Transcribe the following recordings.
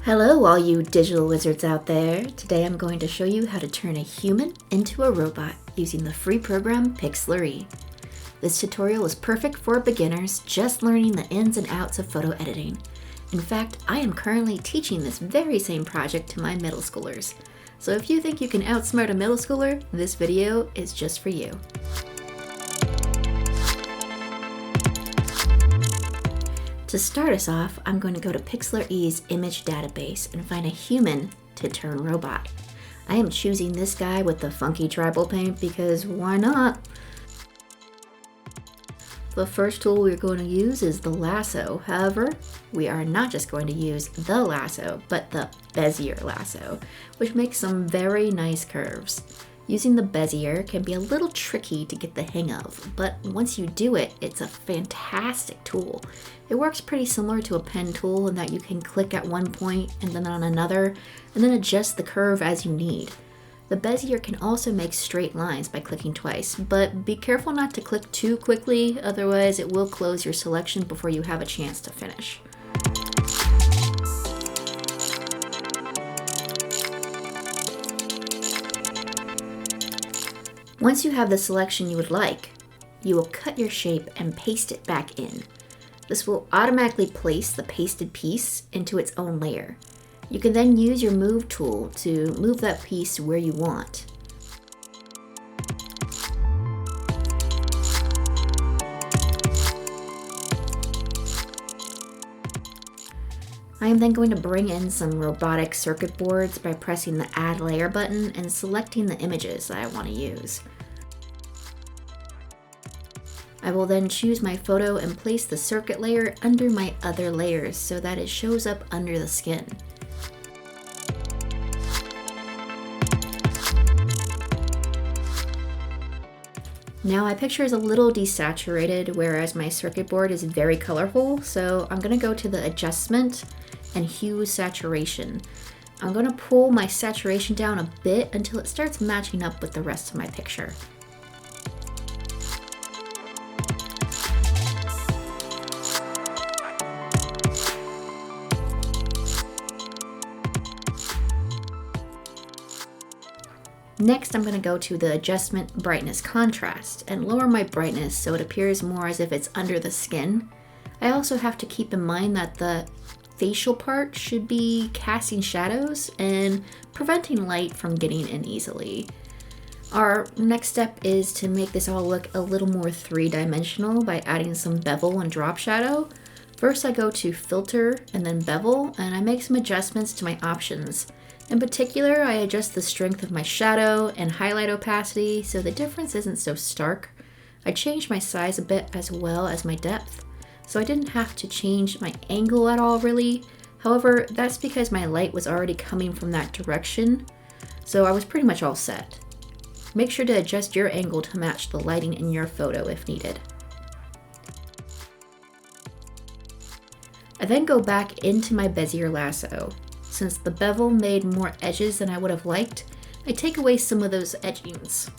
Hello all you digital wizards out there. Today I'm going to show you how to turn a human into a robot using the free program Pixlr E. This tutorial is perfect for beginners just learning the ins and outs of photo editing. In fact, I am currently teaching this very same project to my middle schoolers. So if you think you can outsmart a middle schooler, this video is just for you. To start us off, I'm going to go to Pixlr E's image database and find a human to turn robot. I am choosing this guy with the funky tribal paint because why not? The first tool we're going to use is the lasso. However, we are not just going to use the lasso, but the Bezier lasso, which makes some very nice curves. Using the Bezier can be a little tricky to get the hang of, but once you do it, it's a fantastic tool. It works pretty similar to a pen tool in that you can click at one point and then on another, and then adjust the curve as you need. The Bezier can also make straight lines by clicking twice, but be careful not to click too quickly, otherwise it will close your selection before you have a chance to finish. Once you have the selection you would like, you will cut your shape and paste it back in. This will automatically place the pasted piece into its own layer. You can then use your Move tool to move that piece where you want. I am then going to bring in some robotic circuit boards by pressing the Add Layer button and selecting the images that I want to use. I will then choose my photo and place the circuit layer under my other layers so that it shows up under the skin. Now my picture is a little desaturated, whereas my circuit board is very colorful, so I'm going to go to the Adjustment and Hue Saturation. I'm going to pull my saturation down a bit until it starts matching up with the rest of my picture. Next, I'm going to go to the Adjustment Brightness Contrast and lower my brightness so it appears more as if it's under the skin. I also have to keep in mind that the facial part should be casting shadows and preventing light from getting in easily. Our next step is to make this all look a little more three-dimensional by adding some bevel and drop shadow. First, I go to Filter and then Bevel, and I make some adjustments to my options. In particular, I adjust the strength of my shadow and highlight opacity so the difference isn't so stark. I changed my size a bit as well as my depth, so I didn't have to change my angle at all really. However, that's because my light was already coming from that direction, so I was pretty much all set. Make sure to adjust your angle to match the lighting in your photo if needed. I then go back into my Bezier lasso. Since the bevel made more edges than I would have liked, I take away some of those edgings.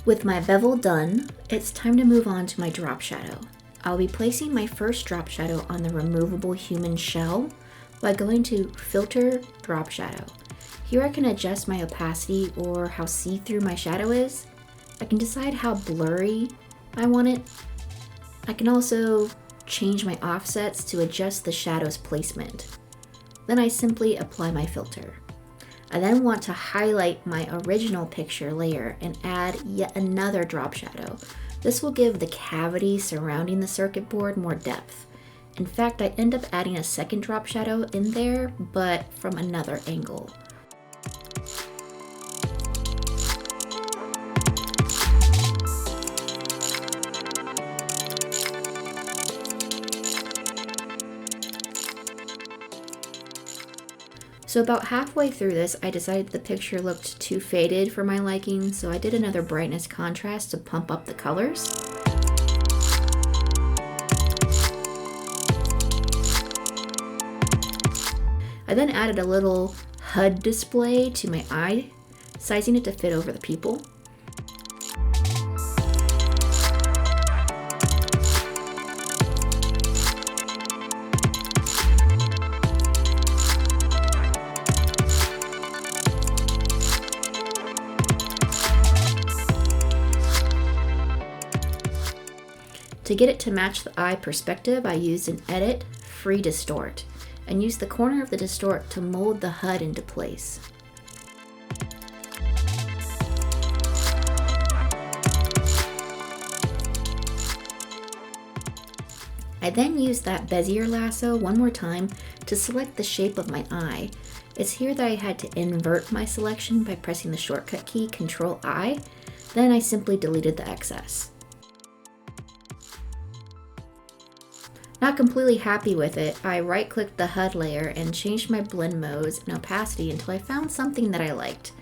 With my bevel done, it's time to move on to my drop shadow. I'll be placing my first drop shadow on the removable human shell by going to Filter, Drop Shadow. Here I can adjust my opacity or how see-through my shadow is. I can decide how blurry I want it. I can also change my offsets to adjust the shadow's placement. Then I simply apply my filter. I then want to highlight my original picture layer and add yet another drop shadow. This will give the cavity surrounding the circuit board more depth. In fact, I end up adding a second drop shadow in there, but from another angle. So about halfway through this, I decided the picture looked too faded for my liking, so I did another brightness contrast to pump up the colors. I then added a little HUD display to my eye, sizing it to fit over the pupil. To get it to match the eye perspective, I used an Edit Free Distort and used the corner of the distort to mold the HUD into place. I then used that Bezier lasso one more time to select the shape of my eye. It's here that I had to invert my selection by pressing the shortcut key Ctrl-I, then I simply deleted the excess. Not completely happy with it, I right-clicked the HUD layer and changed my blend modes and opacity until I found something that I liked.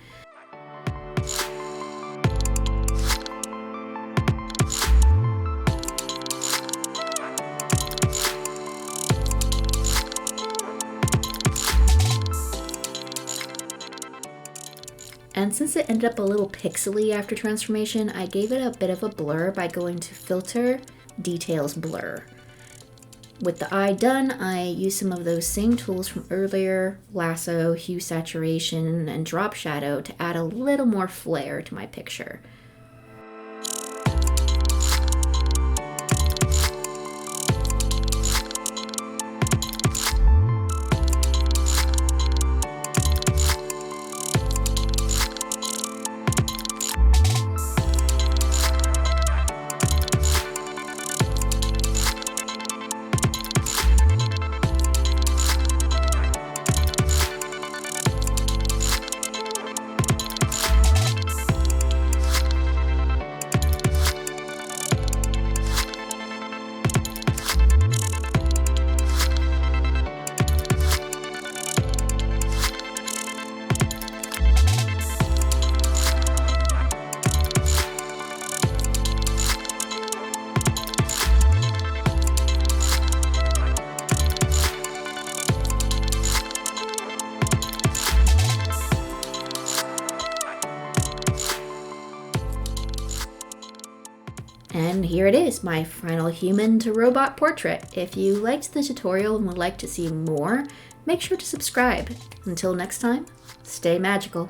And since it ended up a little pixely after transformation, I gave it a bit of a blur by going to Filter, Details, Blur. With the eye done, I used some of those same tools from earlier, Lasso, Hue Saturation, and Drop Shadow to add a little more flair to my picture. And here it is, my final human to robot portrait. If you liked the tutorial and would like to see more, make sure to subscribe. Until next time, stay magical.